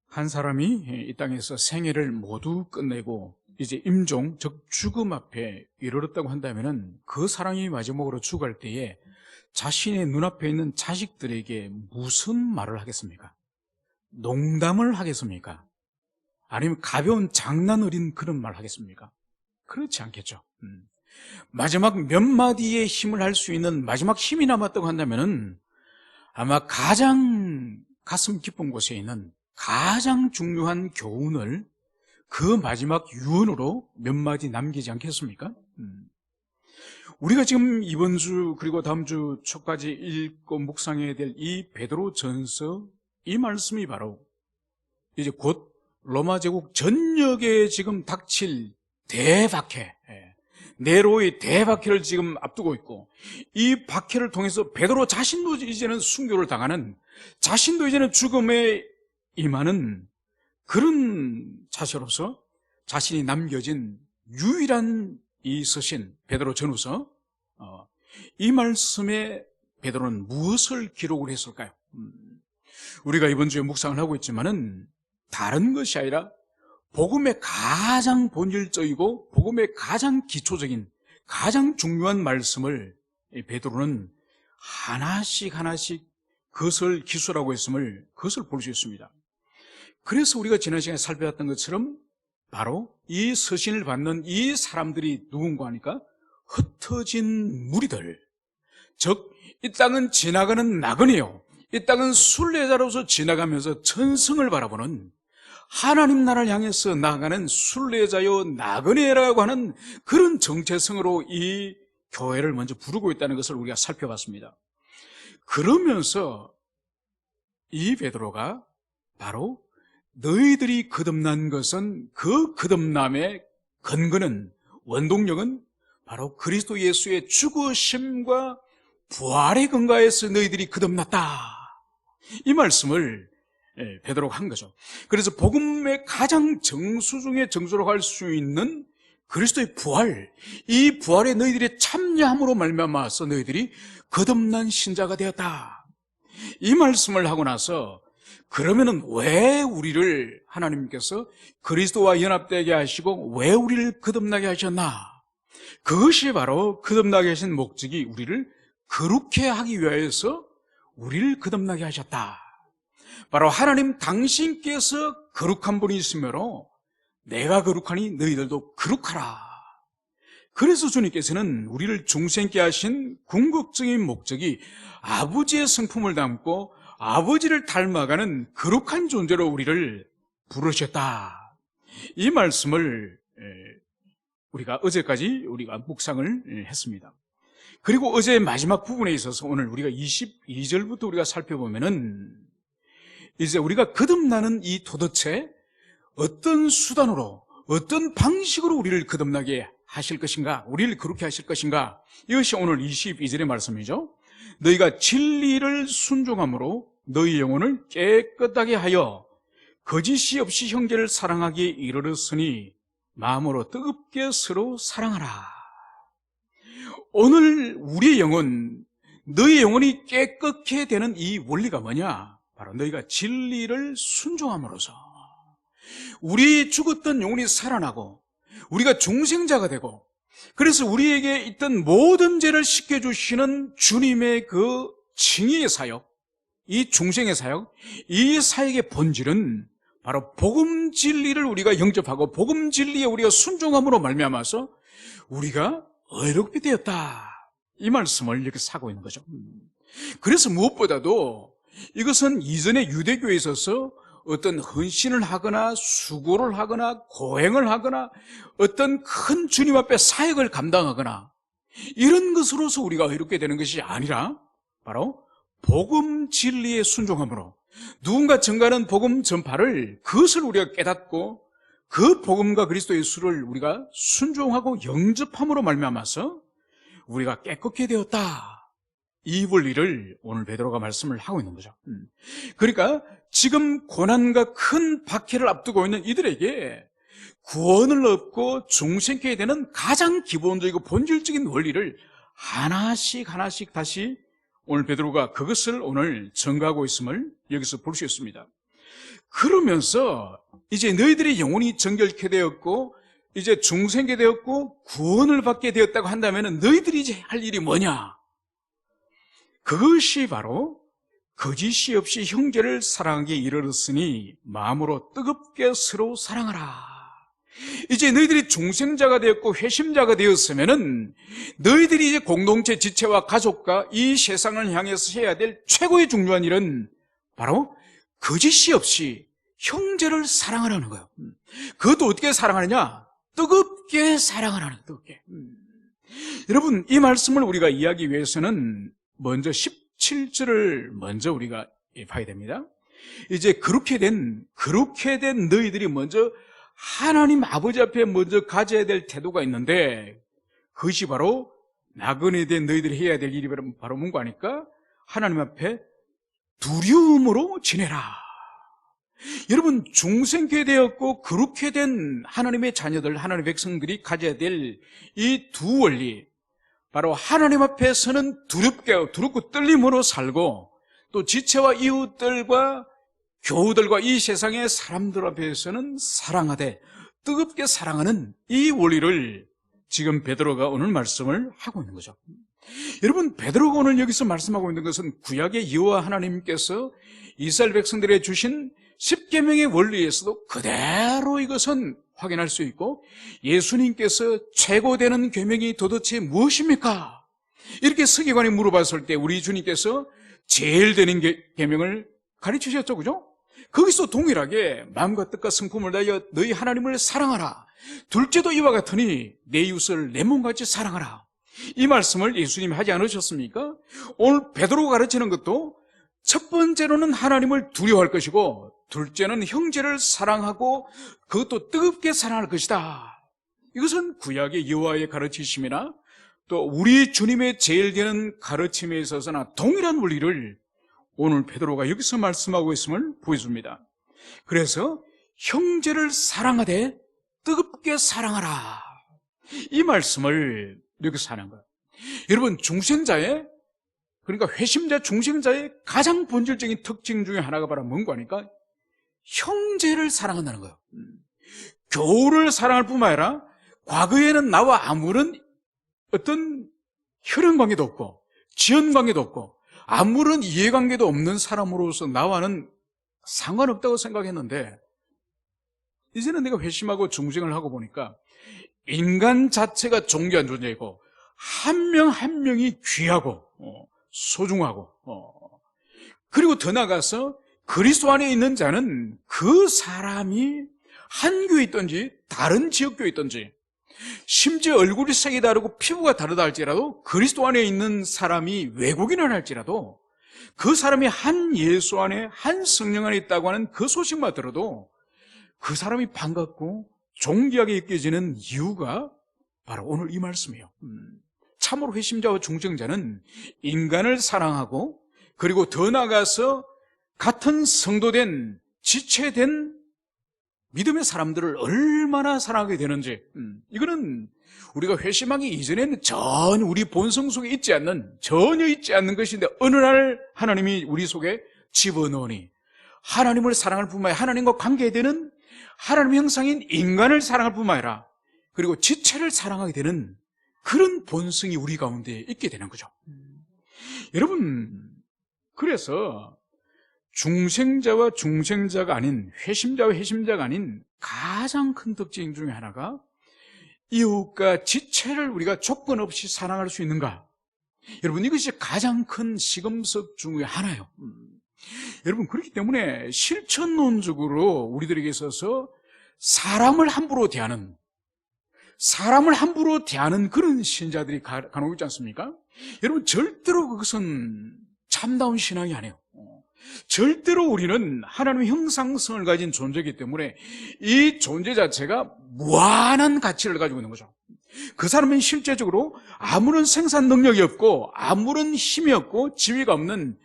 한 사람이 이 땅에서 생애를 모두 끝내고 이제 임종, 즉 죽음 앞에 이르렀다고 한다면은 그 사람이 마지막으로 죽을 때에 자신의 눈앞에 있는 자식들에게 무슨 말을 하겠습니까? 농담을 하겠습니까? 아니면 가벼운 장난 어린 그런 말 하겠습니까? 그렇지 않겠죠. 마지막 몇 마디의 힘을 할 수 있는 마지막 힘이 남았다고 한다면은 아마 가장 가슴 깊은 곳에 있는 가장 중요한 교훈을 그 마지막 유언으로 몇 마디 남기지 않겠습니까? 우리가 지금 이번 주 그리고 다음 주 초까지 읽고 묵상해야 될 이 베드로 전서, 이 말씀이 바로 이제 곧 로마 제국 전역에 지금 닥칠 대박해, 네로의 대박해를 지금 앞두고 있고, 이 박해를 통해서 베드로 자신도 이제는 순교를 당하는, 자신도 이제는 죽음에 임하는 그런 자세로서 자신이 남겨진 유일한 이 서신 베드로 전후서, 이 말씀에 베드로는 무엇을 기록을 했을까요? 우리가 이번 주에 묵상을 하고 있지만은 다른 것이 아니라 복음의 가장 본질적이고 복음의 가장 기초적인 가장 중요한 말씀을 베드로는 하나씩 그것을 기술하고 있음을, 그것을 볼 수 있습니다. 그래서 우리가 지난 시간에 살펴봤던 것처럼 바로 이 서신을 받는 이 사람들이 누군가 하니까 흩어진 무리들, 즉 이 땅은 지나가는 나그네요, 이 땅은 순례자로서 지나가면서 천성을 바라보는, 하나님 나라를 향해서 나아가는 순례자요 나그네라고 하는 그런 정체성으로 이 교회를 먼저 부르고 있다는 것을 우리가 살펴봤습니다. 그러면서 이 베드로가 바로 너희들이 거듭난 것은, 그 거듭남의 근거는, 원동력은 바로 그리스도 예수의 죽으심과 부활의 근거에서 너희들이 거듭났다, 이 말씀을 베드로가 한 거죠. 그래서 복음의 가장 정수 중에 정수라고 할 수 있는 그리스도의 부활, 이 부활에 너희들이 참여함으로 말미암아서 너희들이 거듭난 신자가 되었다, 이 말씀을 하고 나서 그러면은 왜 우리를 하나님께서 그리스도와 연합되게 하시고 왜 우리를 거듭나게 하셨나? 그것이 바로 거듭나게 하신 목적이 우리를 거룩해 하기 위하여서 우리를 거듭나게 하셨다. 바로 하나님 당신께서 거룩한 분이 있으므로 내가 거룩하니 너희들도 거룩하라. 그래서 주님께서는 우리를 중생케 하신 궁극적인 목적이 아버지의 성품을 담고 아버지를 닮아가는 거룩한 존재로 우리를 부르셨다, 이 말씀을 우리가 어제까지 우리가 묵상을 했습니다. 그리고 어제의 마지막 부분에 있어서 오늘 우리가 22절부터 우리가 살펴보면은 이제 우리가 거듭나는 이 도대체 어떤 수단으로, 어떤 방식으로 우리를 거듭나게 하실 것인가, 우리를 그렇게 하실 것인가, 이것이 오늘 22절의 말씀이죠. 너희가 진리를 순종함으로 너희 영혼을 깨끗하게 하여 거짓이 없이 형제를 사랑하기에 이르렀으니 마음으로 뜨겁게 서로 사랑하라. 오늘 우리의 영혼, 너희 영혼이 깨끗게 되는 이 원리가 뭐냐? 바로 너희가 진리를 순종함으로써 우리 죽었던 영혼이 살아나고 우리가 중생자가 되고, 그래서 우리에게 있던 모든 죄를 씻겨주시는 주님의 그 징의의 사역, 이 중생의 사역, 이 사역의 본질은 바로 복음 진리를 우리가 영접하고 복음 진리에 우리가 순종함으로 말미암아서 우리가 의롭게 되었다, 이 말씀을 이렇게 사고 있는 거죠. 그래서 무엇보다도 이것은 이전에 유대교에 있어서 어떤 헌신을 하거나 수고를 하거나 고행을 하거나 어떤 큰 주님 앞에 사역을 감당하거나 이런 것으로서 우리가 의롭게 되는 것이 아니라 바로 복음 진리에 순종함으로, 누군가 전가하는 복음 전파를, 그것을 우리가 깨닫고 그 복음과 그리스도 예수를 우리가 순종하고 영접함으로 말미암아서 우리가 깨끗게 되었다, 이 원리를 오늘 베드로가 말씀을 하고 있는 거죠. 그러니까 지금 고난과 큰 박해를 앞두고 있는 이들에게 구원을 얻고 중생케 되는 가장 기본적이고 본질적인 원리를 하나씩 다시 오늘 베드로가 그것을 오늘 전가하고 있음을 여기서 볼 수 있습니다. 그러면서 이제 너희들의 영혼이 정결케 되었고 이제 중생게 되었고 구원을 받게 되었다고 한다면 너희들이 이제 할 일이 뭐냐? 그것이 바로 거짓이 없이 형제를 사랑하기에 이르렀으니 마음으로 뜨겁게 서로 사랑하라. 이제 너희들이 중생자가 되었고 회심자가 되었으면은 너희들이 이제 공동체 지체와 가족과 이 세상을 향해서 해야 될 최고의 중요한 일은 바로 거짓이 없이 형제를 사랑하라는 거예요. 그것도 어떻게 사랑하느냐? 뜨겁게 사랑하라는 거예요. 뜨겁게. 여러분, 이 말씀을 우리가 이해하기 위해서는 먼저 17절을 먼저 우리가 봐야 됩니다. 이제 그렇게 된 너희들이 먼저 하나님 아버지 앞에 먼저 가져야 될 태도가 있는데, 그것이 바로 나그네 된 너희들이 해야 될 일이 바로 뭔가 하니까 하나님 앞에 두려움으로 지내라. 여러분, 중생케 되었고 그렇게 된 하나님의 자녀들, 하나님의 백성들이 가져야 될 이 두 원리, 바로 하나님 앞에서는 두렵고 떨림으로 살고, 또 지체와 이웃들과 교우들과 이 세상의 사람들 앞에서는 사랑하되 뜨겁게 사랑하는 이 원리를 지금 베드로가 오늘 말씀을 하고 있는 거죠. 여러분, 베드로가 오늘 여기서 말씀하고 있는 것은 구약의 여호와 하나님께서 이스라엘 백성들에게 주신 십계명의 원리에서도 그대로 이것은 확인할 수 있고, 예수님께서 최고되는 계명이 도대체 무엇입니까? 이렇게 서기관이 물어봤을 때 우리 주님께서 제일 되는 계명을 가르치셨죠, 그죠? 거기서 동일하게 마음과 뜻과 성품을 다하여 너희 하나님을 사랑하라. 둘째도 이와 같으니 내 이웃을 내 몸같이 사랑하라. 이 말씀을 예수님이 하지 않으셨습니까? 오늘 베드로가 가르치는 것도 첫 번째로는 하나님을 두려워할 것이고, 둘째는 형제를 사랑하고 그것도 뜨겁게 사랑할 것이다. 이것은 구약의 여호와의 가르치심이나 또 우리 주님의 제일 되는 가르침에 있어서나 동일한 원리를 오늘 베드로가 여기서 말씀하고 있음을 보여줍니다. 그래서 형제를 사랑하되 뜨겁게 사랑하라, 이 말씀을 여기서 하는 거예요. 여러분, 그러니까 회심자, 중생자의 가장 본질적인 특징 중에 하나가 바로 뭔가 하니까 형제를 사랑한다는 거예요. 교우를 사랑할 뿐만 아니라 과거에는 나와 아무런 어떤 혈연관계도 없고 지연관계도 없고 아무런 이해관계도 없는 사람으로서 나와는 상관없다고 생각했는데, 이제는 내가 회심하고 중생을 하고 보니까 인간 자체가 존귀한 존재이고 한 명 한 명이 귀하고 소중하고, 그리고 더 나아가서 그리스도 안에 있는 자는 그 사람이 한 교회에 있든지 다른 지역교회에 있든지, 심지어 얼굴이 색이 다르고 피부가 다르다 할지라도, 그리스도 안에 있는 사람이 외국인을 할지라도 그 사람이 한 예수 안에, 한 성령 안에 있다고 하는 그 소식만 들어도 그 사람이 반갑고 존귀하게 여겨지는 이유가 바로 오늘 이 말씀이에요. 참으로 회심자와 중생자는 인간을 사랑하고, 그리고 더 나아가서 같은 성도된, 지체된 믿음의 사람들을 얼마나 사랑하게 되는지, 이거는 우리가 회심하기 이전에는 전혀 우리 본성 속에 전혀 있지 않는 것인데, 어느 날 하나님이 우리 속에 집어넣으니 하나님을 사랑할 뿐만 아니라 하나님과 관계되는 하나님 형상인 인간을 사랑할 뿐만 아니라 그리고 지체를 사랑하게 되는 그런 본성이 우리 가운데 있게 되는 거죠. 여러분, 그래서 중생자와 중생자가 아닌, 회심자와 회심자가 아닌 가장 큰 특징 중에 하나가 이웃과 지체를 우리가 조건 없이 사랑할 수 있는가? 여러분, 이것이 가장 큰 시금석 중에 하나예요. 여러분, 그렇기 때문에 실천론적으로 우리들에게 있어서 사람을 함부로 대하는 그런 신자들이 간혹 있지 않습니까? 여러분, 절대로 그것은 참다운 신앙이 아니에요. 절대로 우리는 하나님의 형상성을 가진 존재이기 때문에 이 존재 자체가 무한한 가치를 가지고 있는 거죠. 그 사람은 실제적으로 아무런 생산 능력이 없고 아무런 힘이 없고 지위가 없는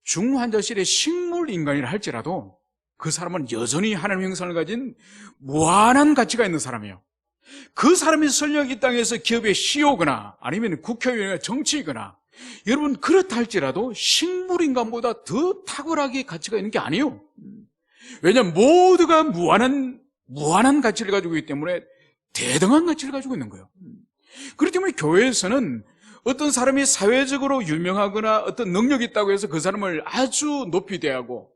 중환자실의 식물 인간이라 할지라도 그 사람은 여전히 하나님의 형상을 가진 무한한 가치가 있는 사람이에요. 그 사람이 설령 이 땅에서 기업의 CEO거나 아니면 국회의원이나 정치이거나, 여러분, 그렇다 할지라도 식물인간보다 더 탁월하게 가치가 있는 게 아니에요. 왜냐하면 모두가 무한한 가치를 가지고 있기 때문에 대등한 가치를 가지고 있는 거예요. 그렇기 때문에 교회에서는 어떤 사람이 사회적으로 유명하거나 어떤 능력이 있다고 해서 그 사람을 아주 높이 대하고,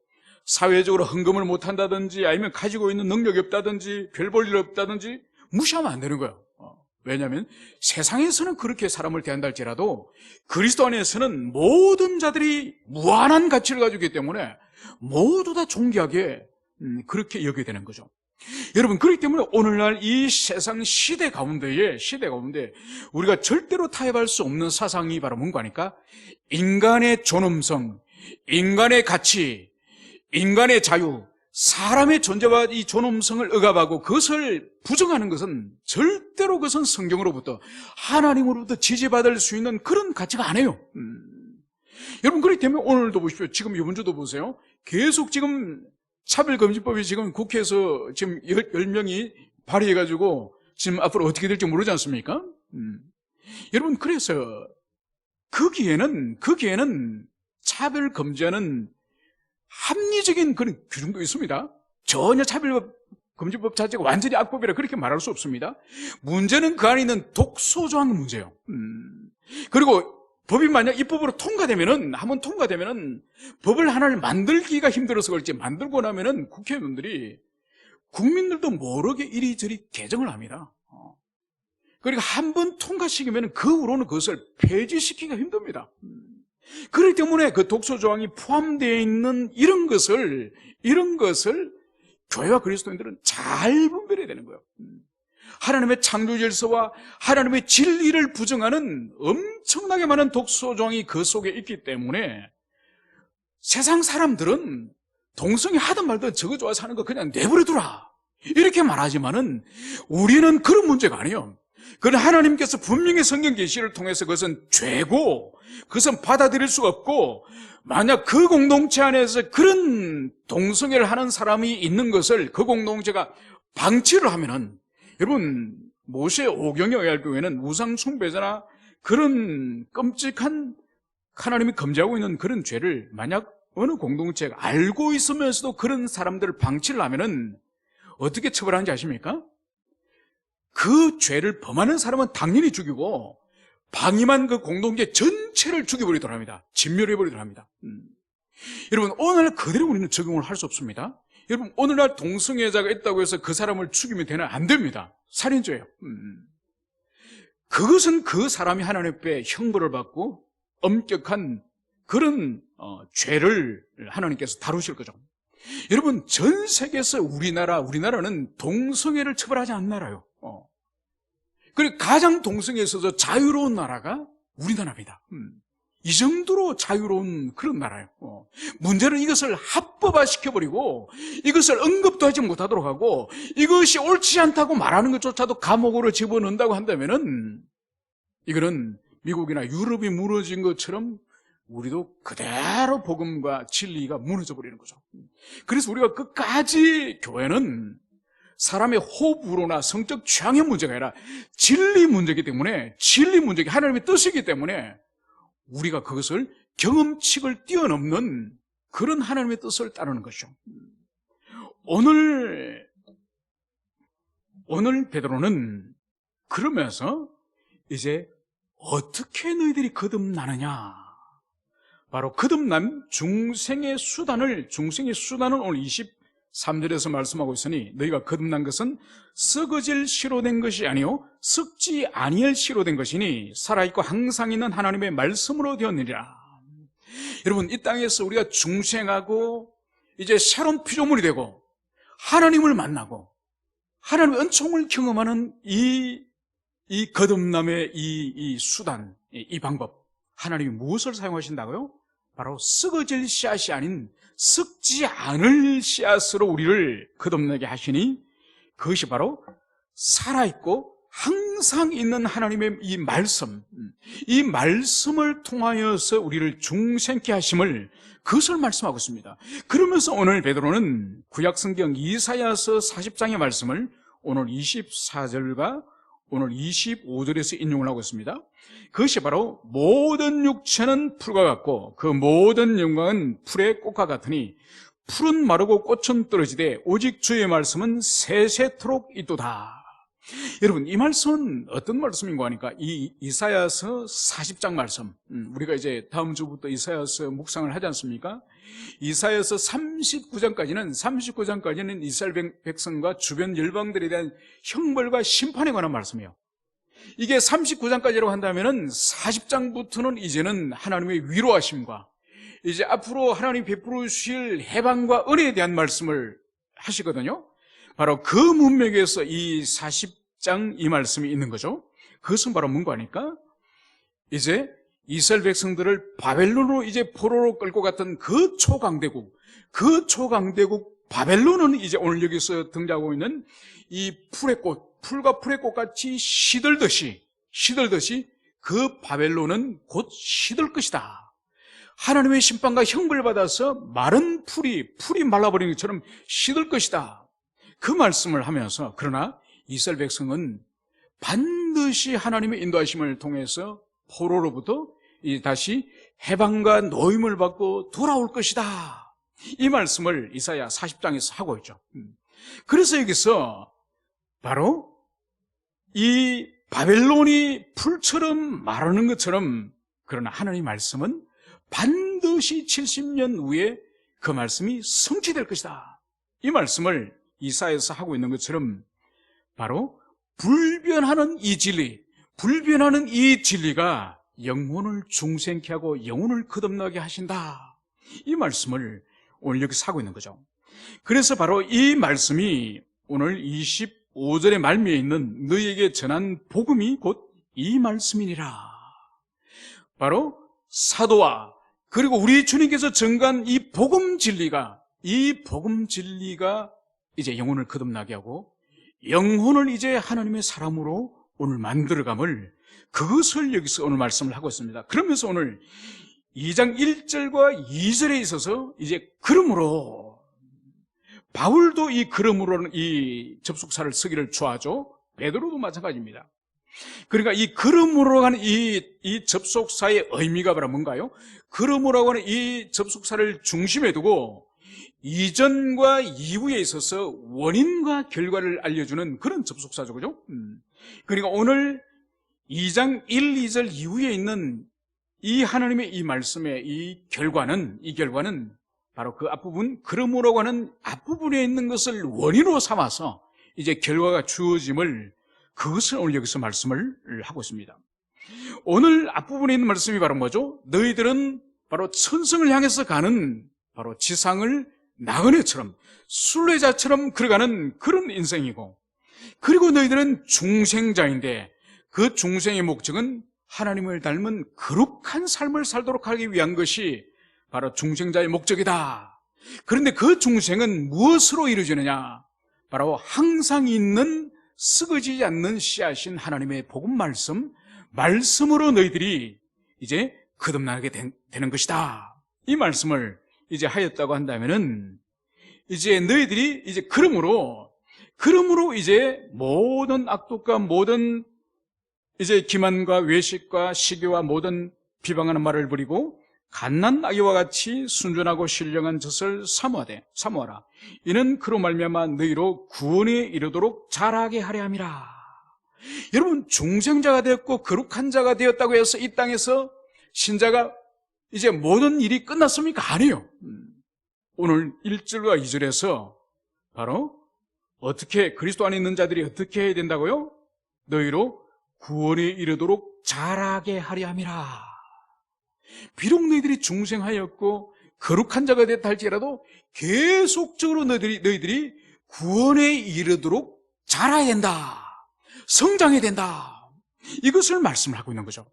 사회적으로 헌금을 못한다든지 아니면 가지고 있는 능력이 없다든지 별 볼 일 없다든지 무시하면 안 되는 거예요. 왜냐하면 세상에서는 그렇게 사람을 대한다 할지라도 그리스도 안에서는 모든 자들이 무한한 가치를 가지고 있기 때문에 모두 다 존귀하게 그렇게 여겨야 되는 거죠. 여러분, 그렇기 때문에 오늘날 이 세상 시대 가운데 우리가 절대로 타협할 수 없는 사상이 바로 뭔가 하니까, 인간의 존엄성, 인간의 가치, 인간의 자유, 사람의 존재와 이 존엄성을 억압하고 그것을 부정하는 것은 절대로 그것은 성경으로부터, 하나님으로부터 지지받을 수 있는 그런 가치가 아니에요. 여러분, 그렇기 때문에 오늘도 보십시오. 지금 이번 주도 보세요. 계속 지금 차별금지법이 지금 국회에서 지금 10명이 발의해가지고 지금 앞으로 어떻게 될지 모르지 않습니까? 여러분, 그래서 거기에는 차별금지하는 합리적인 그런 규정도 있습니다. 전혀 차별금지법 자체가 완전히 악법이라 그렇게 말할 수 없습니다. 문제는 그 안에 있는 독소조항의 문제예요. 그리고 법이 만약 입법으로 한번 통과되면은 법을 하나를 만들기가 힘들어서 그렇지, 만들고 나면은 국민들도 모르게 이리저리 개정을 합니다. 그러니까 한번 통과시키면 그 후로는 그것을 폐지시키기가 힘듭니다. 그렇기 때문에 그 독소조항이 포함되어 있는 이런 것을 교회와 그리스도인들은 잘 분별해야 되는 거예요. 하나님의 창조 질서와 하나님의 진리를 부정하는 엄청나게 많은 독소조항이 그 속에 있기 때문에 세상 사람들은 동성애 하든 말든 저거 좋아서 하는 거 그냥 내버려두라 이렇게 말하지만은 우리는 그런 문제가 아니에요. 그건 하나님께서 분명히 성경 계시를 통해서 그것은 죄고 그것은 받아들일 수가 없고, 만약 그 공동체 안에서 그런 동성애를 하는 사람이 있는 것을 그 공동체가 방치를 하면은, 여러분, 모세 오경에 의할 경우에는 우상 숭배자나 그런 끔찍한 하나님이 금지하고 있는 그런 죄를 만약 어느 공동체가 알고 있으면서도 그런 사람들을 방치를 하면은 어떻게 처벌하는지 아십니까? 그 죄를 범하는 사람은 당연히 죽이고 방임한 그 공동체 전체를 죽여버리도록 합니다. 진멸해버리도록 합니다. 여러분, 오늘날 그대로 우리는 적용을 할 수 없습니다. 여러분, 오늘날 동성애자가 있다고 해서 그 사람을 죽이면 되나? 안 됩니다. 살인죄예요. 그것은 그 사람이 하나님 앞에 형벌을 받고 엄격한 그런 죄를 하나님께서 다루실 거죠. 여러분, 전 세계에서 우리나라는 동성애를 처벌하지 않는 나라예요. 그리고 가장 동성애에 있어서 자유로운 나라가 우리나라입니다. 이 정도로 자유로운 그런 나라예요. 문제는 이것을 합법화시켜버리고 이것을 언급도 하지 못하도록 하고 이것이 옳지 않다고 말하는 것조차도 감옥으로 집어넣는다고 한다면은 이거는 미국이나 유럽이 무너진 것처럼 우리도 그대로 복음과 진리가 무너져 버리는 거죠. 그래서 우리가 끝까지 교회는 사람의 호불호나 성적 취향의 문제가 아니라 진리 문제이기 때문에, 진리 문제이기 하나님의 뜻이기 때문에 우리가 그것을 경험칙을 뛰어넘는 그런 하나님의 뜻을 따르는 것이죠. 오늘 베드로는 그러면서 이제 어떻게 너희들이 거듭나느냐, 바로 거듭난 중생의 수단을 오늘 23절에서 말씀하고 있으니, 너희가 거듭난 것은 썩어질 씨로 된 것이 아니요 썩지 아니할 씨로 된 것이니 살아있고 항상 있는 하나님의 말씀으로 되었느니라. 여러분, 이 땅에서 우리가 중생하고 이제 새로운 피조물이 되고 하나님을 만나고 하나님의 은총을 경험하는 이 거듭남의 이 수단, 이 방법, 하나님이 무엇을 사용하신다고요? 바로 썩어질 씨앗이 아닌 썩지 않을 씨앗으로 우리를 거듭나게 하시니, 그것이 바로 살아있고 항상 있는 하나님의 이 말씀을 통하여서 우리를 중생케 하심을, 그것을 말씀하고 있습니다. 그러면서 오늘 베드로는 구약성경 이사야서 40장의 말씀을 오늘 24절과 오늘 25절에서 인용을 하고 있습니다. 그것이 바로 모든 육체는 풀과 같고 그 모든 영광은 풀의 꽃과 같으니 풀은 마르고 꽃은 떨어지되 오직 주의 말씀은 세세토록 있도다. 여러분, 이 말씀은 어떤 말씀인가 하니까 이 이사야서 40장 말씀, 우리가 이제 다음 주부터 이사야서 묵상을 하지 않습니까? 이사야서 39장까지는 이스라엘 백성과 주변 열방들에 대한 형벌과 심판에 관한 말씀이에요. 이게 39장까지라고 한다면은 40장부터는 이제는 하나님의 위로하심과 이제 앞으로 하나님 베풀어 주실 해방과 은혜에 대한 말씀을 하시거든요. 바로 그 문맥에서 이 40장 이 말씀이 있는 거죠. 그것은 바로 뭔가 하니까 이제 이스라엘 백성들을 바벨론으로 이제 포로로 끌고 갔던 그 초강대국 바벨론은 이제 오늘 여기서 등장하고 있는 이 풀의 꽃, 풀과 풀의 꽃같이 시들듯이 그 바벨론은 곧 시들 것이다. 하나님의 심판과 형벌을 받아서 마른 풀이 말라버리는 것처럼 시들 것이다. 그 말씀을 하면서 그러나 이스라엘 백성은 반드시 하나님의 인도하심을 통해서 포로로부터 다시 해방과 노임을 받고 돌아올 것이다. 이 말씀을 이사야 40장에서 하고 있죠. 그래서 여기서 바로 이 바벨론이 풀처럼 마르는 것처럼 그러나 하나님의 말씀은 반드시 70년 후에 그 말씀이 성취될 것이다. 이 말씀을 이사야에서 하고 있는 것처럼 바로 불변하는 이 진리가 영혼을 중생케 하고 영혼을 거듭나게 하신다. 이 말씀을 오늘 여기서 하고 있는 거죠. 그래서 바로 이 말씀이 오늘 25절의 말미에 있는 너희에게 전한 복음이 곧 이 말씀이니라. 바로 사도와 그리고 우리 주님께서 전가한 이 복음 진리가 이제 영혼을 거듭나게 하고 영혼을 이제 하나님의 사람으로 오늘 만들어감을 그것을 여기서 오늘 말씀을 하고 있습니다. 그러면서 오늘 2장 1절과 2절에 있어서 이제 그러므로 바울도 이 그러므로는 이 접속사를 쓰기를 좋아하죠. 베드로도 마찬가지입니다. 그러니까 이 그러므로 하는 이 접속사의 의미가 바로 뭔가요? 그러므로 하는 이 접속사를 중심에 두고 이전과 이후에 있어서 원인과 결과를 알려주는 그런 접속사죠. 그죠? 그러니까 오늘 2장 1, 2절 이후에 있는 이 하나님의 이 말씀의 이 결과는 바로 그 앞부분, 그러므로 하는 앞부분에 있는 것을 원인으로 삼아서 이제 결과가 주어짐을 그것을 오늘 여기서 말씀을 하고 있습니다. 오늘 앞부분에 있는 말씀이 바로 뭐죠? 너희들은 바로 천성을 향해서 가는 바로 지상을 나그네처럼 순례자처럼 걸어가는 그런 인생이고, 그리고 너희들은 중생자인데 그 중생의 목적은 하나님을 닮은 거룩한 삶을 살도록 하기 위한 것이 바로 중생자의 목적이다. 그런데 그 중생은 무엇으로 이루어지느냐? 바로 항상 있는 쓰러지지 않는 씨앗인 하나님의 복음 말씀으로 너희들이 이제 거듭나게 되는 것이다. 이 말씀을 이제 하였다고 한다면은 이제 너희들이 이제 그러므로 이제 모든 악독과 모든 이제 기만과 외식과 시기와 모든 비방하는 말을 버리고 갓난 아기와 같이 순전하고 신령한 젖을 사모하라. 이는 그로 말미암아 너희로 구원에 이르도록 자라게 하려 함이라. 여러분, 중생자가 되었고 거룩한 자가 되었다고 해서 이 땅에서 신자가 이제 모든 일이 끝났습니까? 아니에요. 오늘 1절과 2절에서 바로 어떻게 그리스도 안에 있는 자들이 어떻게 해야 된다고요? 너희로 구원에 이르도록 자라게 하려 함이라. 비록 너희들이 중생하였고 거룩한 자가 됐다 할지라도 계속적으로 너희들이 구원에 이르도록 자라야 된다. 성장해야 된다. 이것을 말씀을 하고 있는 거죠.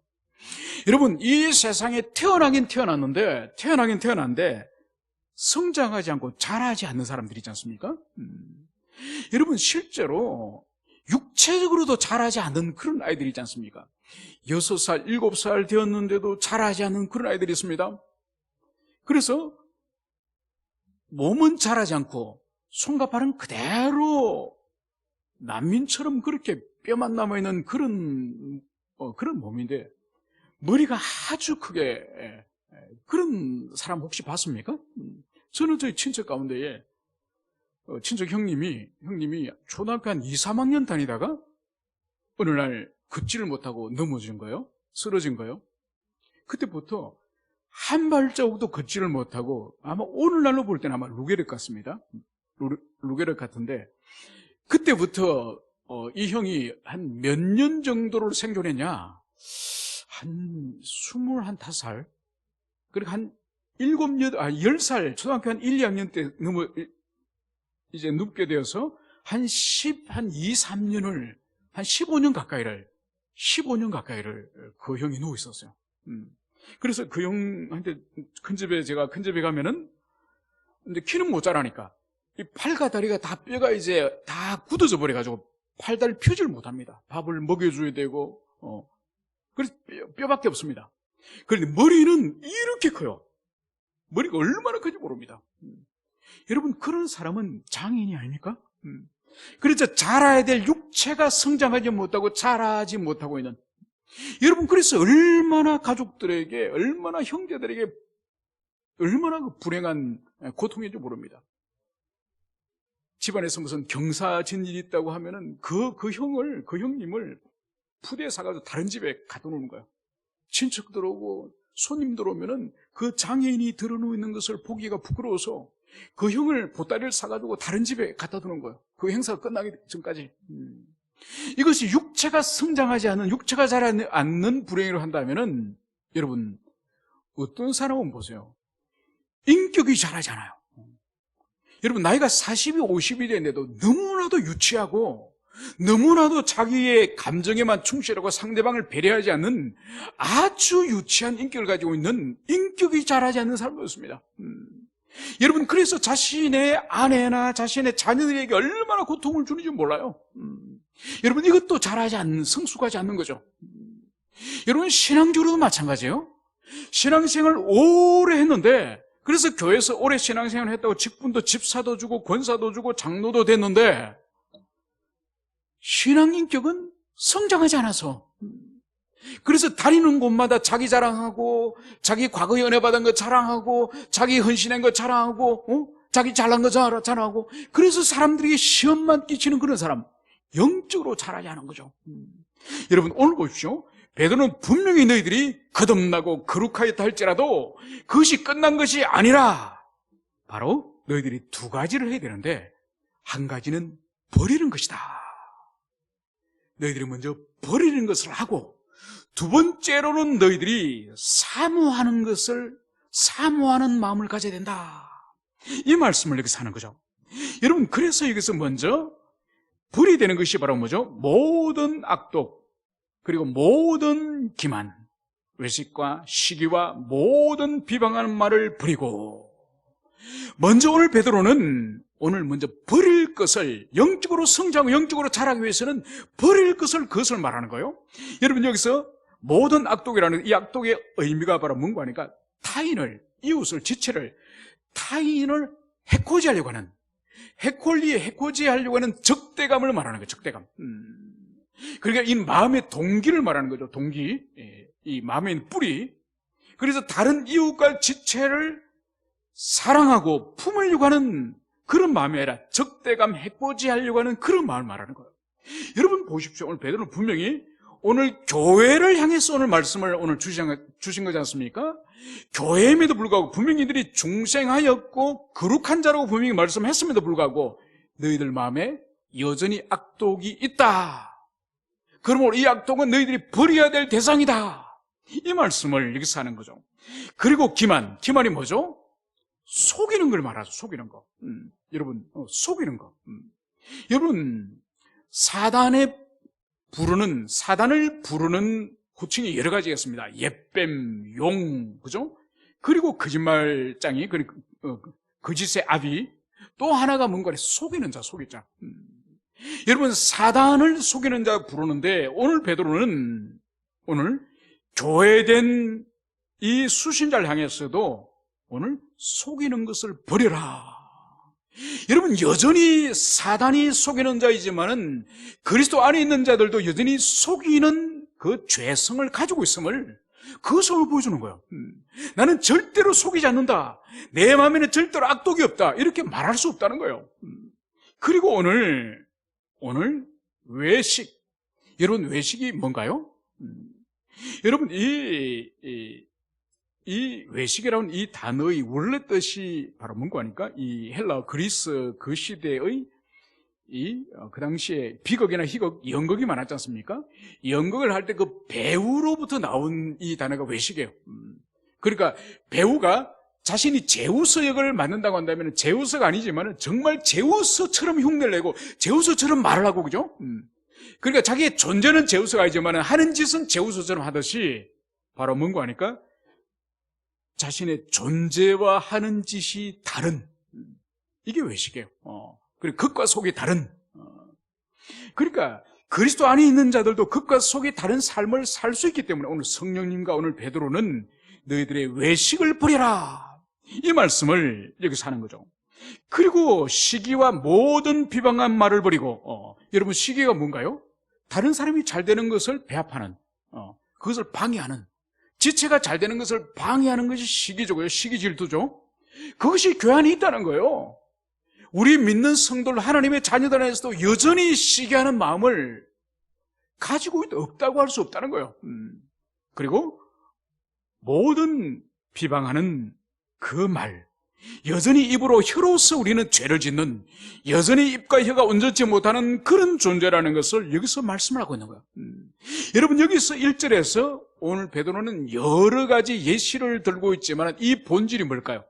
여러분, 이 세상에 태어나긴 태어났는데 성장하지 않고 자라지 않는 사람들이 있지 않습니까? 여러분, 실제로 육체적으로도 자라지 않는 그런 아이들이 있지 않습니까? 6살, 7살 되었는데도 자라지 않는 그런 아이들이 있습니다. 그래서 몸은 자라지 않고 손과 발은 그대로 난민처럼 그렇게 뼈만 남아있는 그런 몸인데 머리가 아주 크게 그런 사람 혹시 봤습니까? 저는 저희 친척 가운데에 친척 형님이 초등학교 한 2, 3학년 다니다가 어느 날 걷지를 못하고 넘어진 거예요. 쓰러진 거예요. 그때부터 한 발자국도 걷지를 못하고 아마 오늘날로 볼 때는 아마 루게릭 같습니다. 루게릭 같은데 그때부터 이 형이 한 몇 년 정도를 생존했냐? 한 25살? 그리고 한 10살, 초등학교 한 1, 2학년 때 이제 눕게 되어서 한 2, 3년을, 한 15년 가까이를 그 형이 누워 있었어요. 그래서 그 형한테 제가 큰 집에 가면은, 근데 키는 못 자라니까, 이 팔과 다리가 다 뼈가 이제 다 굳어져 버려가지고 팔다리 펴질 못 합니다. 밥을 먹여줘야 되고, 그래서 뼈밖에 없습니다. 그런데 머리는 이렇게 커요. 머리가 얼마나 큰지 모릅니다. 여러분, 그런 사람은 장애인이 아닙니까? 그래서 자라야 될 육체가 성장하지 못하고 자라지 못하고 있는, 여러분, 그래서 얼마나 가족들에게, 얼마나 형제들에게 얼마나 그 불행한 고통인지 모릅니다. 집안에서 무슨 경사진 일이 있다고 하면은 그 형님을 푸대에 사가지고 다른 집에 가둬놓는 거예요. 친척들 오고 손님들 오면은 그 장애인이 드러누워 것을 보기가 부끄러워서 그 형을 보따리를 사가지고 다른 집에 갖다 두는 거예요. 그 행사가 끝나기 전까지. 이것이 육체가 성장하지 않는, 육체가 자라지 않는 불행으로 한다면은, 여러분, 어떤 사람은 보세요. 인격이 자라지 않아요. 여러분, 나이가 40이 50이 됐는데도 너무나도 유치하고 너무나도 자기의 감정에만 충실하고 상대방을 배려하지 않는 아주 유치한 인격을 가지고 있는, 인격이 자라지 않는 사람이었습니다. 여러분, 그래서 자신의 아내나 자신의 자녀들에게 얼마나 고통을 주는지 몰라요. 여러분, 이것도 자라지 않는, 성숙하지 않는 거죠. 여러분, 신앙적으로도 마찬가지예요. 신앙생활 오래 했는데, 그래서 교회에서 오래 신앙생활을 했다고 직분도 집사도 주고 권사도 주고 장로도 됐는데 신앙 인격은 성장하지 않아서, 그래서 다니는 곳마다 자기 자랑하고 자기 과거에 은혜 받은 거 자랑하고 자기 헌신한 거 자랑하고 자기 잘난 거 자랑하고, 그래서 사람들에게 시험만 끼치는 그런 사람, 영적으로 자라지 않은 거죠. 여러분, 오늘 보십시오. 베드로는 분명히 너희들이 거듭나고 거룩하였다 할지라도 그것이 끝난 것이 아니라 바로 너희들이 두 가지를 해야 되는데, 한 가지는 버리는 것이다. 너희들이 먼저 버리는 것을 하고, 두 번째로는 너희들이 사모하는 마음을 가져야 된다. 이 말씀을 여기서 하는 거죠. 여러분, 그래서 여기서 먼저 버려야 되는 것이 바로 뭐죠? 모든 악독, 그리고 모든 기만, 외식과 시기와 모든 비방하는 말을 버리고, 먼저 오늘 베드로는 먼저 버릴 것을, 영적으로 성장하고 영적으로 자라기 위해서는 버릴 것을, 그것을 말하는 거예요. 여러분, 여기서 모든 악독이라는 이 악독의 의미가 바로 뭔가 하니까 타인을, 이웃을, 지체를, 타인을 해코지하려고 하는, 해코지하려고 하는 적대감을 말하는 거예요. 적대감. 그러니까 이 마음의 동기를 말하는 거죠. 동기. 이 마음에 있는 뿌리. 그래서 다른 이웃과 지체를 사랑하고 품으려고 하는 그런 마음이 아니라 적대감, 해코지하려고 하는 그런 마음을 말하는 거예요. 여러분 보십시오. 오늘 베드로는 분명히 오늘 교회를 향해서 오늘 말씀을 오늘 주신 거지 않습니까? 교회임에도 불구하고 분명히 이들이 중생하였고 거룩한 자라고 분명히 말씀했음에도 불구하고 너희들 마음에 여전히 악독이 있다. 그러므로 이 악독은 너희들이 버려야 될 대상이다. 이 말씀을 여기서 하는 거죠. 그리고 기만이 뭐죠? 속이는 걸 말하죠. 속이는 거. 여러분, 속이는 거. 여러분, 사단을 부르는 호칭이 여러 가지가 있습니다. 옛뱀, 용, 그죠? 그리고 거짓말장이, 거짓의 아비, 또 하나가 뭔가 속이는 자, 속이자. 여러분, 사단을 속이는 자 부르는데, 오늘 베드로는 오늘 교회된 이 수신자를 향해서도 오늘 속이는 것을 버려라. 여러분, 여전히 사단이 속이는 자이지만은 그리스도 안에 있는 자들도 여전히 속이는 그 죄성을 가지고 있음을, 그 성을 보여주는 거예요. 나는 절대로 속이지 않는다. 내 마음에는 절대로 악독이 없다. 이렇게 말할 수 없다는 거예요. 그리고 오늘 외식. 여러분, 외식이 뭔가요? 여러분, 이 외식이라는 이 단어의 원래 뜻이 바로 뭔가 하니까 이 헬라 그리스 그 시대의 그 당시에 비극이나 희극, 연극이 많았지 않습니까? 연극을 할 때 그 배우로부터 나온 이 단어가 외식이에요. 그러니까 배우가 자신이 제우스 역을 맡는다고 한다면 제우스가 아니지만 정말 제우스처럼 흉내를 내고 제우스처럼 말을 하고, 그죠? 그러니까 자기의 존재는 제우스가 아니지만 하는 짓은 제우스처럼 하듯이 바로 뭔가 하니까 자신의 존재와 하는 짓이 다른, 이게 외식이에요. 그리고 극과 속이 다른. 그러니까 그리스도 안에 있는 자들도 극과 속이 다른 삶을 살 수 있기 때문에 오늘 성령님과 오늘 베드로는 너희들의 외식을 버려라, 이 말씀을 여기서 하는 거죠. 그리고 시기와 모든 비방한 말을 버리고, 여러분, 시기가 뭔가요? 다른 사람이 잘 되는 것을 배합하는, 그것을 방해하는, 지체가 잘 되는 것을 방해하는 것이 시기죠. 시기 질투죠. 그것이 교회 안에 있다는 거예요. 우리 믿는 성도들, 하나님의 자녀들 안에서도 여전히 시기하는 마음을 가지고 없다고 할 수 없다는 거예요. 그리고 모든 비방하는 그 말, 여전히 입으로 혀로서 우리는 죄를 짓는, 여전히 입과 혀가 온전치 못하는 그런 존재라는 것을 여기서 말씀을 하고 있는 거예요. 여러분, 여기서 1절에서 오늘 베드로는 여러 가지 예시를 들고 있지만 이 본질이 뭘까요?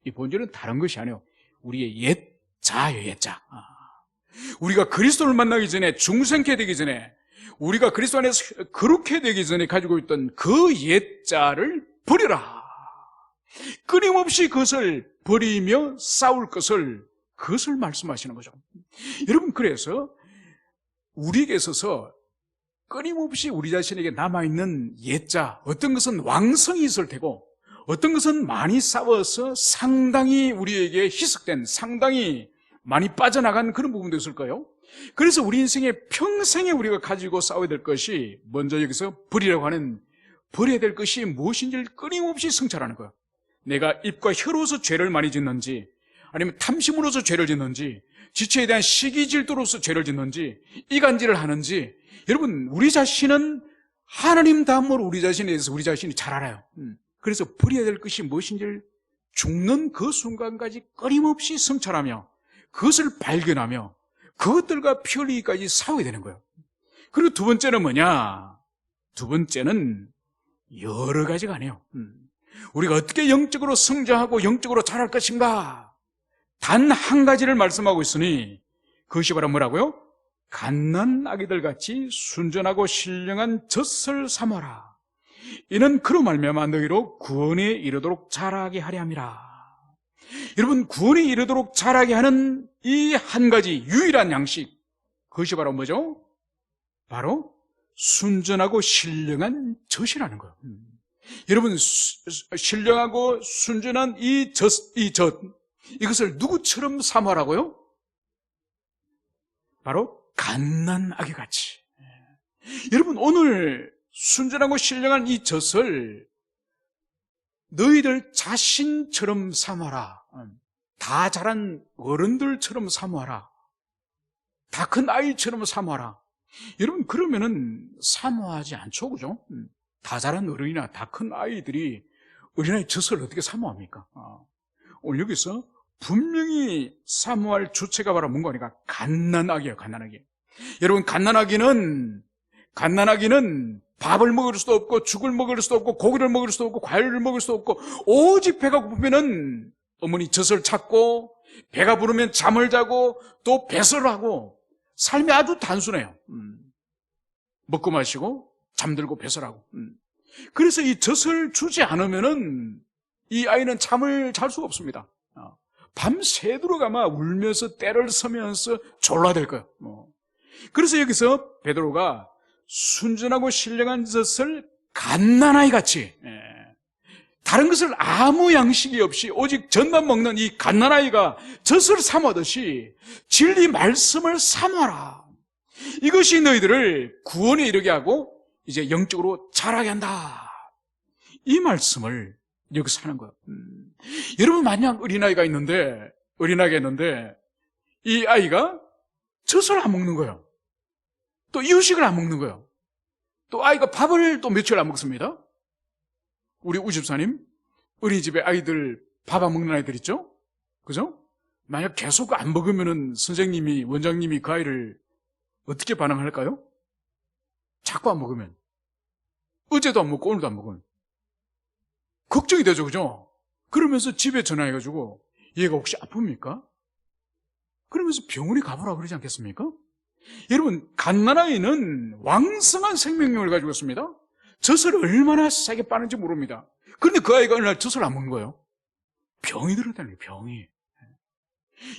이 본질은 다른 것이 아니에요. 우리의 옛자예요, 옛자. 우리가 그리스도를 만나기 전에, 중생케 되기 전에, 우리가 그리스도 안에서 거룩해 되기 전에 가지고 있던 그 옛자를 버려라. 끊임없이 그것을 버리며 싸울 그것을 말씀하시는 거죠. 여러분, 그래서 우리에게 있어서 끊임없이 우리 자신에게 남아있는 옛자, 어떤 것은 왕성이 있을 테고 어떤 것은 많이 싸워서 상당히 우리에게 희석된, 상당히 많이 빠져나간 그런 부분도 있을 거예요. 그래서 우리 인생의 평생에 우리가 가지고 싸워야 될 것이, 먼저 여기서 버리라고 하는, 버려야 될 것이 무엇인지를 끊임없이 성찰하는 거예요. 내가 입과 혀로서 죄를 많이 짓는지, 아니면 탐심으로서 죄를 짓는지, 지체에 대한 시기 질투로서 죄를 짓는지, 이간질을 하는지, 여러분, 우리 자신은 하나님 다음으로 우리 자신에 대해서 우리 자신이 잘 알아요. 그래서 버려야 될 것이 무엇인지를 죽는 그 순간까지 끊임없이 성찰하며 그것을 발견하며 그것들과 피 흘리기까지 싸워야 되는 거예요. 그리고 두 번째는 뭐냐? 두 번째는 여러 가지가 아니에요. 우리가 어떻게 영적으로 성장하고 영적으로 자랄 것인가? 단 한 가지를 말씀하고 있으니 그것이 바로 뭐라고요? 갓난 아기들 같이 순전하고 신령한 젖을 삼아라. 이는 그로 말미암아 너희로 구원에 이르도록 자라게 하려 함이라. 여러분, 구원에 이르도록 자라게 하는 이 한 가지 유일한 양식, 그것이 바로 뭐죠? 바로 순전하고 신령한 젖이라는 거예요. 여러분, 신령하고 순전한 이 젖, 이것을 누구처럼 삼아라고요? 바로 갓난아기같이. 여러분, 오늘 순전하고 신령한 이 젖을 너희들 자신처럼 삼아라. 다 자란 어른들처럼 삼아라. 다 큰 아이처럼 삼아라. 여러분, 그러면은 사모하지 않죠, 그죠? 다 자란 어른이나 다 큰 아이들이 어린아이 젖을 어떻게 사모합니까? 오늘 여기서 분명히 사모할 주체가 바로 뭔가 하니까 갓난아기예요, 갓난아기. 여러분, 갓난아기는 밥을 먹을 수도 없고 죽을 먹을 수도 없고 고기를 먹을 수도 없고 과일을 먹을 수도 없고, 오직 배가 고프면은 어머니 젖을 찾고, 배가 부르면 잠을 자고 또 배설을 하고, 삶이 아주 단순해요. 먹고 마시고 잠들고 배설하고. 그래서 이 젖을 주지 않으면은 이 아이는 잠을 잘 수가 없습니다. 밤새도록 아마 울면서 떼를 서면서 졸라댈 거예요. 그래서 여기서 베드로가 순전하고 신령한 젖을 갓난아이 같이, 다른 것을 아무 양식이 없이 오직 젖만 먹는 이 갓난아이가 젖을 삼하듯이 진리 말씀을 삼아라. 이것이 너희들을 구원에 이르게 하고 이제 영적으로 자라게 한다. 이 말씀을 여기서 하는 거예요. 여러분, 만약 어린아이가 있는데 이 아이가 젖을 안 먹는 거예요. 또 이유식을 안 먹는 거예요. 또 아이가 밥을 또 며칠 안 먹습니다. 우리 우집사님 어린이집에 아이들 밥 안 먹는 아이들 있죠? 그죠? 만약 계속 안 먹으면은 선생님이, 원장님이 그 아이를 어떻게 반응할까요? 자꾸 안 먹으면. 어제도 안 먹고 오늘도 안 먹으면. 걱정이 되죠, 그죠? 그러면서 집에 전화해가지고 얘가 혹시 아픕니까? 그러면서 병원에 가보라 그러지 않겠습니까? 여러분, 갓난아이는 왕성한 생명력을 가지고 있습니다. 젖을 얼마나 세게 빠는지 모릅니다. 그런데 그 아이가 어느 날 젖을 안 먹는 거예요. 병이 들었다는 거예요, 병이.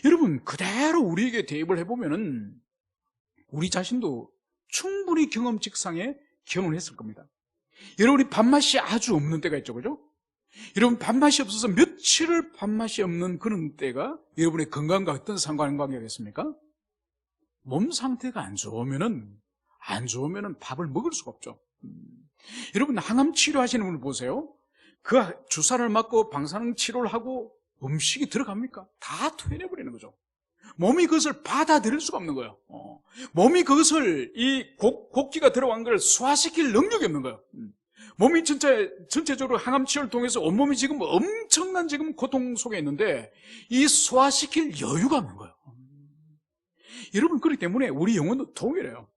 여러분, 그대로 우리에게 대입을 해보면은 우리 자신도 충분히 경험칙상에 경험을 했을 겁니다. 여러분이 밥맛이 아주 없는 때가 있죠, 그죠? 여러분, 밥맛이 없어서 며칠을 밥맛이 없는 그런 때가 여러분의 건강과 어떤 상관관계가 있습니까? 몸 상태가 안 좋으면은 밥을 먹을 수가 없죠. 여러분, 항암 치료하시는 분을 보세요. 그 주사를 맞고 방사능 치료를 하고 음식이 들어갑니까? 다 토해내버리는 거죠. 몸이 그것을 받아들일 수가 없는 거예요. 몸이 그것을, 이 곡기가 들어간 걸 소화시킬 능력이 없는 거예요. 몸이 전체적으로 항암 치료를 통해서 온몸이 지금 엄청난 지금 고통 속에 있는데 이 소화시킬 여유가 없는 거예요. 여러분, 그렇기 때문에 우리 영혼도 동일해요.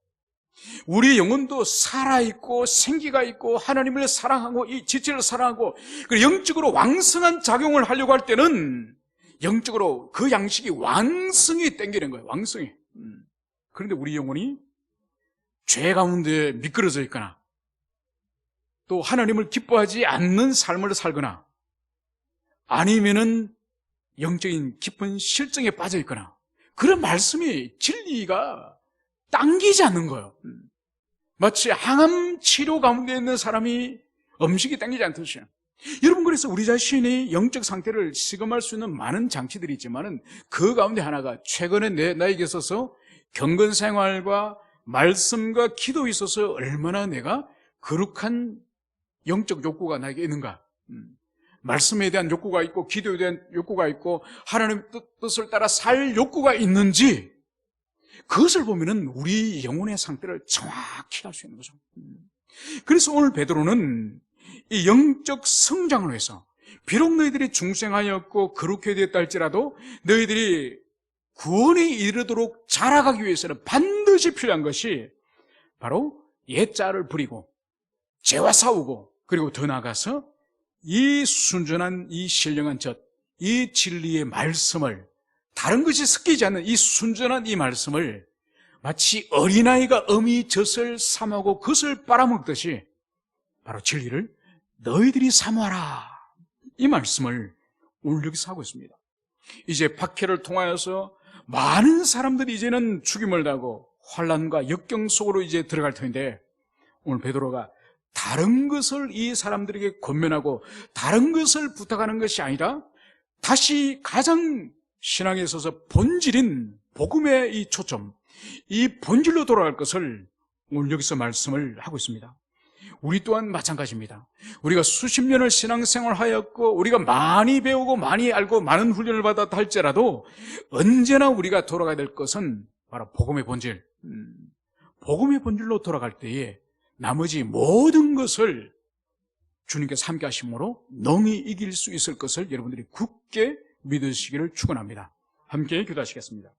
우리 영혼도 살아있고 생기가 있고 하나님을 사랑하고 이 지체를 사랑하고 그리고 영적으로 왕성한 작용을 하려고 할 때는 영적으로 그 양식이 왕성히 땡기는 거예요. 왕성히. 그런데 우리 영혼이 죄 가운데 미끄러져 있거나 또 하나님을 기뻐하지 않는 삶을 살거나 아니면은 영적인 깊은 실정에 빠져 있거나 그런 말씀이 진리가 당기지 않는 거예요. 마치 항암 치료 가운데 있는 사람이 음식이 당기지 않듯이요. 여러분, 그래서 우리 자신이 영적 상태를 시험할 수 있는 많은 장치들이 있지만은 그 가운데 하나가 최근에 나에게 있어서 경건 생활과 말씀과 기도에 있어서 얼마나 내가 거룩한 영적 욕구가 나에게 있는가. 말씀에 대한 욕구가 있고 기도에 대한 욕구가 있고 하나님의 뜻을 따라 살 욕구가 있는지 그것을 보면은 우리 영혼의 상태를 정확히 알 수 있는 거죠. 그래서 오늘 베드로는 이 영적 성장을 위해서 비록 너희들이 중생하였고 거룩해 되었다 할지라도 너희들이 구원에 이르도록 자라가기 위해서는 반드시 필요한 것이 바로 옛자를 버리고 죄와 싸우고 그리고 더 나아가서 이 순전한 이 신령한 젖, 이 진리의 말씀을 다른 것이 섞이지 않는 이 순전한 이 말씀을 마치 어린아이가 어미 젖을 삼하고 그것을 빨아먹듯이 바로 진리를 너희들이 사모하라. 이 말씀을 오늘 여기서 하고 있습니다. 이제 박해를 통하여서 많은 사람들이 이제는 죽임을 당하고 환난과 역경 속으로 이제 들어갈 텐데 오늘 베드로가 다른 것을 이 사람들에게 권면하고 다른 것을 부탁하는 것이 아니라 다시 가장 신앙에 있어서 본질인 복음의 이 초점, 이 본질로 돌아갈 것을 오늘 여기서 말씀을 하고 있습니다. 우리 또한 마찬가지입니다. 우리가 수십 년을 신앙생활하였고 우리가 많이 배우고 많이 알고 많은 훈련을 받았다 할지라도 언제나 우리가 돌아가야 될 것은 바로 복음의 본질. 복음의 본질로 돌아갈 때에 나머지 모든 것을 주님께서 함께 하심으로 능히 이길 수 있을 것을 여러분들이 굳게 믿으시기를 축원합니다. 함께 기도하시겠습니다.